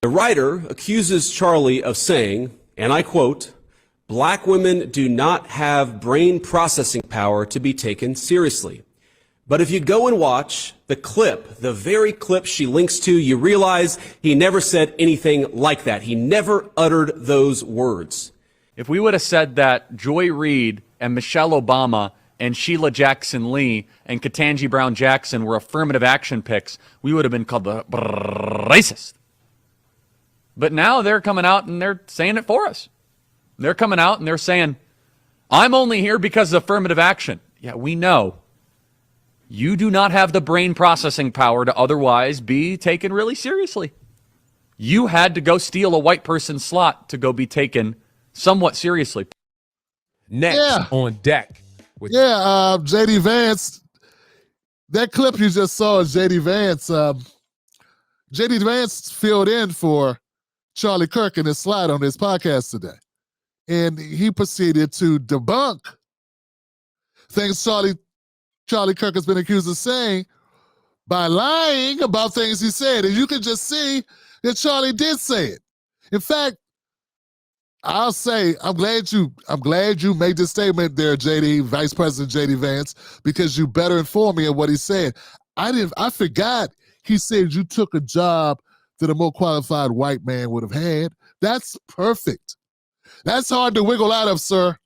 The writer accuses Charlie of saying, and I quote, "Black women do not have brain processing power to be taken seriously." But if you go and watch the clip, the very clip she links to, you realize he never said anything like that. He never uttered those words. If we would have said that Joy Reid and Michelle Obama and Sheila Jackson Lee and Ketanji Brown Jackson were affirmative action picks, we would have been called the racist. But now they're coming out and they're saying it for us. They're coming out and they're saying, I'm only here because of affirmative action. Yeah, we know. You do not have the brain processing power to otherwise be taken really seriously. You had to go steal a white person's slot to go be taken somewhat seriously. Next on deck. JD Vance. That clip you just saw is JD Vance. JD Vance filled in for Charlie Kirk in his slide on his podcast today. And he proceeded to debunk things Charlie Kirk has been accused of saying by lying about things he said. And you can just see that Charlie did say it. In fact, I'll say, I'm glad you made this statement there, JD, Vice President JD Vance, because you better informed me of what he said. I forgot he said you took a job that a more qualified white man would have had. That's perfect. That's hard to wiggle out of, sir.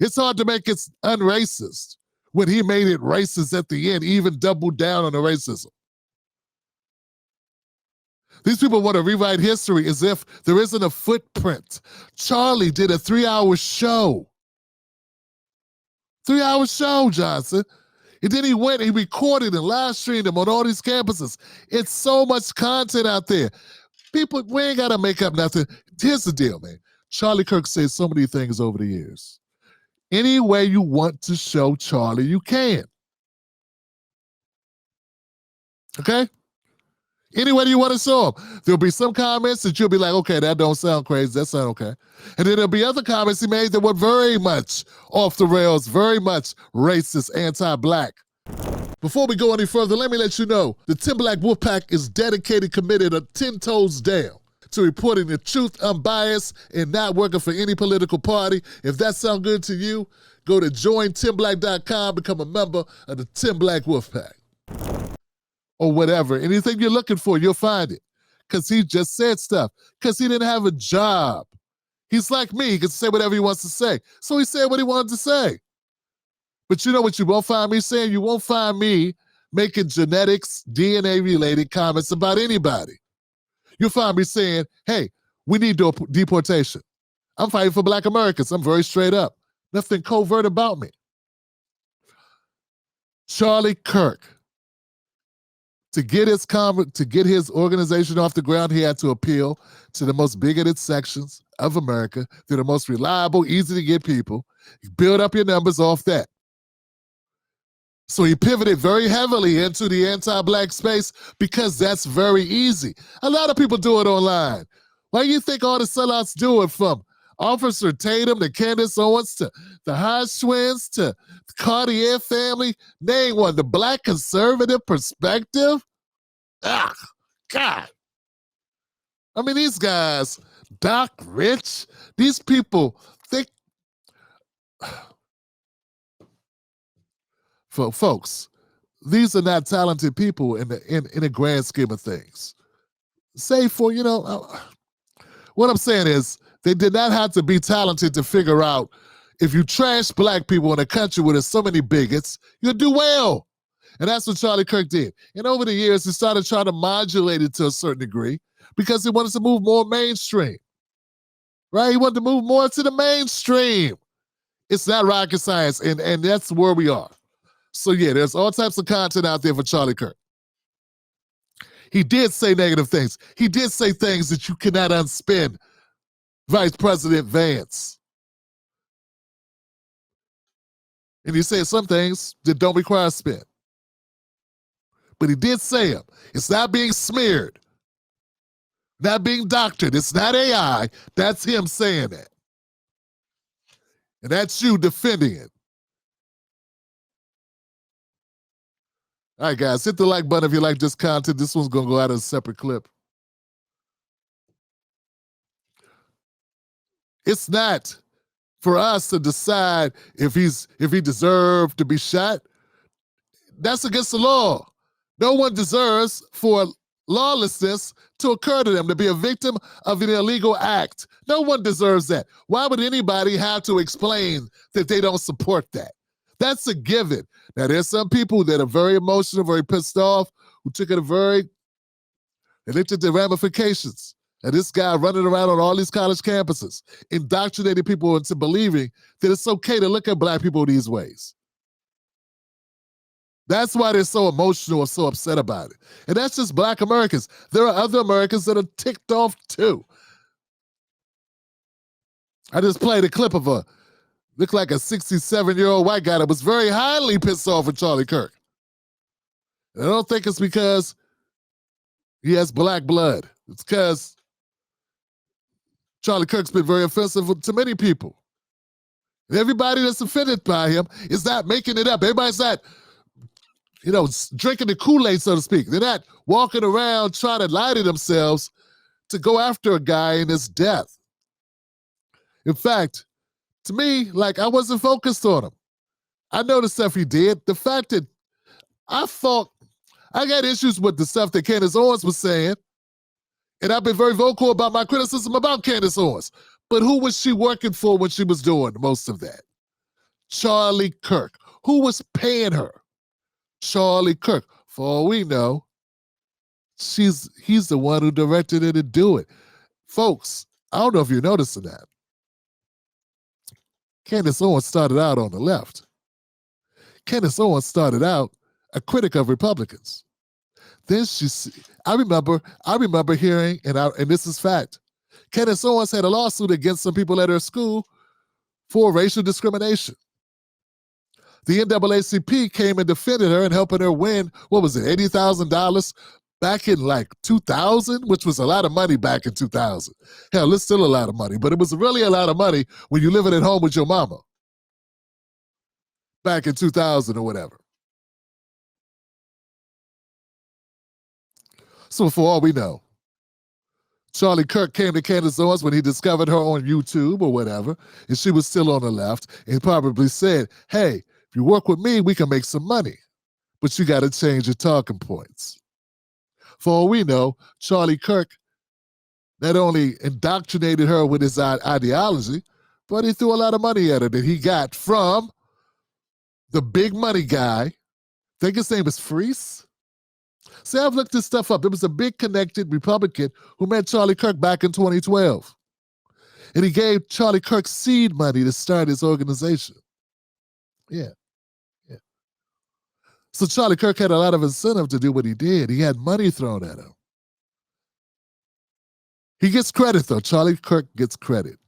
It's hard to make it unracist when he made it racist at the end, even doubled down on the racism. These people want to rewrite history as if there isn't a footprint. Charlie did a 3-hour show. 3-hour show, Johnson. And then he went and recorded and live streamed them on all these campuses. It's so much content out there. People, we ain't got to make up nothing. Here's the deal, man. Charlie Kirk said so many things over the years. Any way you want to show Charlie, you can. Okay? Any way you want to show him. There'll be some comments that you'll be like, okay, that don't sound crazy. That sound okay. And then there'll be other comments he made that were very much off the rails, very much racist, anti-black. Before we go any further, let me let you know the Tim Black Wolfpack is dedicated, committed, 10 toes down to reporting the truth, unbiased, and not working for any political party. If that sounds good to you, go to jointimblack.com, become a member of the Tim Black Wolfpack. Or whatever. Anything you're looking for, you'll find it. Because he just said stuff. Because he didn't have a job. He's like me. He can say whatever he wants to say. So he said what he wanted to say. But you know what you won't find me saying? You won't find me making genetics, DNA-related comments about anybody. You'll find me saying, hey, we need deportation. I'm fighting for Black Americans. I'm very straight up. Nothing covert about me. Charlie Kirk. To get his organization off the ground, he had to appeal to the most bigoted sections of America. They're the most reliable, easy to get people. Build up your numbers off that. So he pivoted very heavily into the anti-black space because that's very easy. A lot of people do it online. Why do you think all the sellouts do it, from Officer Tatum to Candace Owens to the Hodge twins to the Cartier family? Name one. The Black conservative perspective? Ah, God. I mean, these guys, Doc Rich, these people, folks, these are not talented people in the grand scheme of things. Save for, what I'm saying is, they did not have to be talented to figure out if you trash black people in a country where there's so many bigots, you'll do well. And that's what Charlie Kirk did. And over the years, he started trying to modulate it to a certain degree because he wanted to move more mainstream. Right? He wanted to move more to the mainstream. It's not rocket science, and that's where we are. So yeah, there's all types of content out there for Charlie Kirk. He did say negative things. He did say things that you cannot unspin, Vice President Vance. And he said some things that don't require a spin. But he did say them. It's not being smeared, not being doctored. It's not AI. That's him saying that. And that's you defending it. All right, guys, hit the like button if you like this content. This one's going to go out as a separate clip. It's not for us to decide if he deserved to be shot. That's against the law. No one deserves for lawlessness to occur to them, to be a victim of an illegal act. No one deserves that. Why would anybody have to explain that they don't support that? That's a given. Now, there's some people that are very emotional, very pissed off, who took it they looked at the ramifications. And this guy running around on all these college campuses, indoctrinating people into believing that it's okay to look at black people these ways. That's why they're so emotional or so upset about it. And that's just black Americans. There are other Americans that are ticked off too. I just played a clip of looked like a 67-year-old white guy that was very highly pissed off with Charlie Kirk. And I don't think it's because he has black blood. It's because Charlie Kirk's been very offensive to many people. And everybody that's offended by him is not making it up. Everybody's not, drinking the Kool-Aid, so to speak. They're not walking around trying to lie to themselves to go after a guy in his death. In fact, to me, I wasn't focused on him. I know the stuff he did. The fact that I got issues with the stuff that Candace Owens was saying, and I've been very vocal about my criticism about Candace Owens. But who was she working for when she was doing most of that? Charlie Kirk. Who was paying her? Charlie Kirk. For all we know, he's the one who directed her to do it. Folks, I don't know if you're noticing that. Candace Owens started out on the left. Candace Owens started out a critic of Republicans. Then I remember hearing, and this is fact, Candace Owens had a lawsuit against some people at her school for racial discrimination. The NAACP came and defended her and helping her win, what was it, $80,000 back in 2000, which was a lot of money back in 2000. Hell, it's still a lot of money, but it was really a lot of money when you're living at home with your mama back in 2000 or whatever. So for all we know, Charlie Kirk came to Candace Owens when he discovered her on YouTube or whatever, and she was still on the left, and probably said, hey, if you work with me, we can make some money, but you got to change your talking points. For all we know, Charlie Kirk not only indoctrinated her with his ideology, but he threw a lot of money at her that he got from the big money guy. I think his name is Freese. See, I've looked this stuff up. There was a big connected Republican who met Charlie Kirk back in 2012. And he gave Charlie Kirk seed money to start his organization. Yeah. So Charlie Kirk had a lot of incentive to do what he did. He had money thrown at him. He gets credit, though. Charlie Kirk gets credit.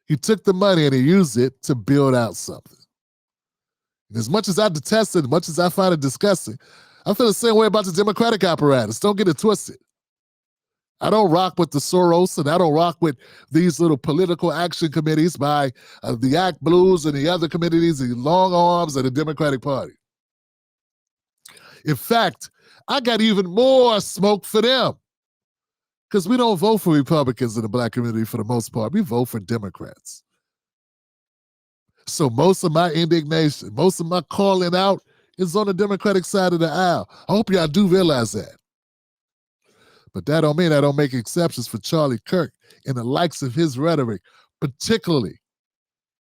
He took the money and he used it to build out something. And as much as I detest it, as much as I find it disgusting, I feel the same way about the Democratic apparatus. Don't get it twisted. I don't rock with the Soros, and I don't rock with these little political action committees by the Act Blues and the other committees, the long arms of the Democratic Party. In fact, I got even more smoke for them because we don't vote for Republicans in the black community for the most part. We vote for Democrats. So most of my indignation, most of my calling out is on the Democratic side of the aisle. I hope y'all do realize that. But that don't mean I don't make exceptions for Charlie Kirk and the likes of his rhetoric, particularly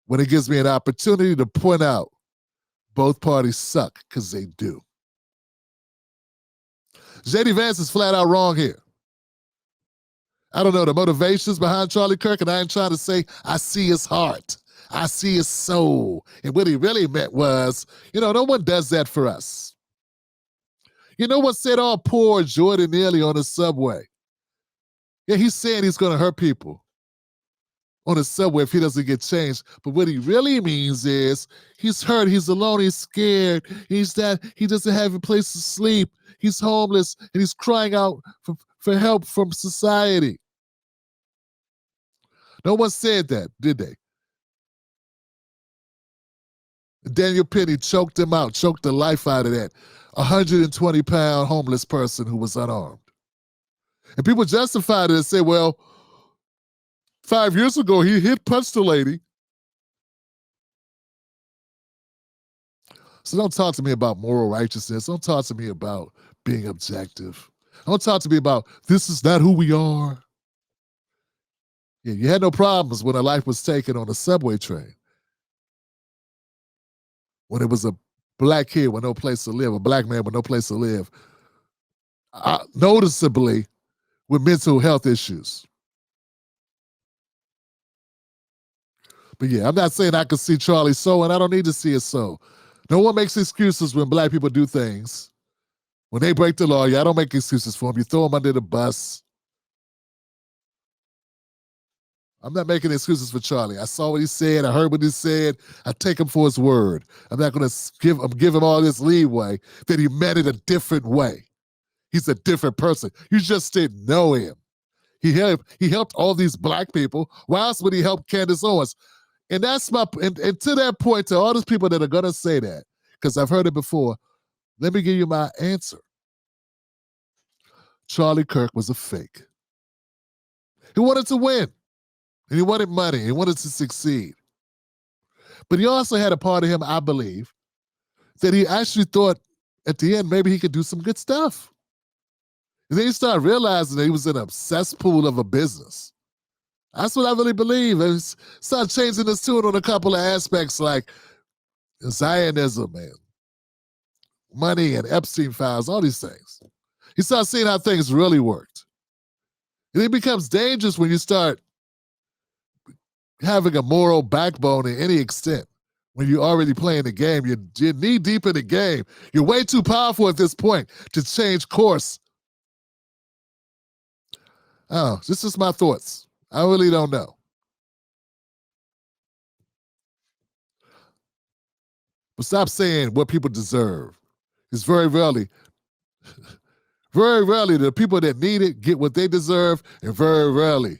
when it gives me an opportunity to point out both parties suck, because they do. JD Vance is flat out wrong here. I don't know the motivations behind Charlie Kirk, and I ain't trying to say I see his heart. I see his soul. And what he really meant was, no one does that for us. You know what said all poor Jordan Neely on the subway? Yeah, he's saying he's going to hurt people on the subway if he doesn't get changed. But what he really means is he's hurt, he's alone, he's scared, he doesn't have a place to sleep, he's homeless, and he's crying out for help from society. No one said that, did they? Daniel Penny choked him out, choked the life out of that 120-pound homeless person who was unarmed. And people justified it and say, well, 5 years ago, he punched a lady. So don't talk to me about moral righteousness. Don't talk to me about being objective. Don't talk to me about this is not who we are. Yeah, you had no problems when a life was taken on a subway train. When it was a black kid with no place to live, a black man with no place to live, noticeably with mental health issues. But yeah, I'm not saying I can see Charlie so, and I don't need to see it so. No one makes excuses when black people do things. When they break the law, I don't make excuses for them. You throw them under the bus. I'm not making excuses for Charlie. I saw what he said. I heard what he said. I take him for his word. I'm not going to give him all this leeway that he meant it a different way. He's a different person. You just didn't know him. He helped all these black people. Why else would he help Candace Owens? And that's and to that point, to all those people that are going to say that, because I've heard it before, let me give you my answer. Charlie Kirk was a fake. He wanted to win. And he wanted money. He wanted to succeed. But he also had a part of him, I believe, that he actually thought at the end maybe he could do some good stuff. And then he started realizing that he was in a cesspool of a business. That's what I really believe. And started changing his tune on a couple of aspects like Zionism and money and Epstein files, all these things. He started seeing how things really worked. And it becomes dangerous when you start having a moral backbone to any extent. When you're already playing the game, you're knee deep in the game. You're way too powerful at this point to change course. Oh, this is my thoughts. I really don't know. But stop saying what people deserve. It's very rarely the people that need it get what they deserve, and very rarely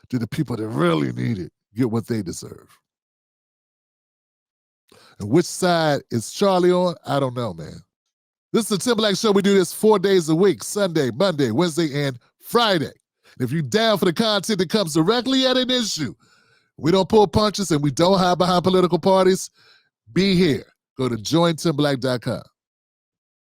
do the people that really need it get what they deserve. And which side is Charlie on? I don't know, man. This is the Tim Black Show. We do this 4 days a week, Sunday, Monday, Wednesday, and Friday. And if you're down for the content that comes directly at an issue, we don't pull punches and we don't hide behind political parties, be here. Go to jointimblack.com.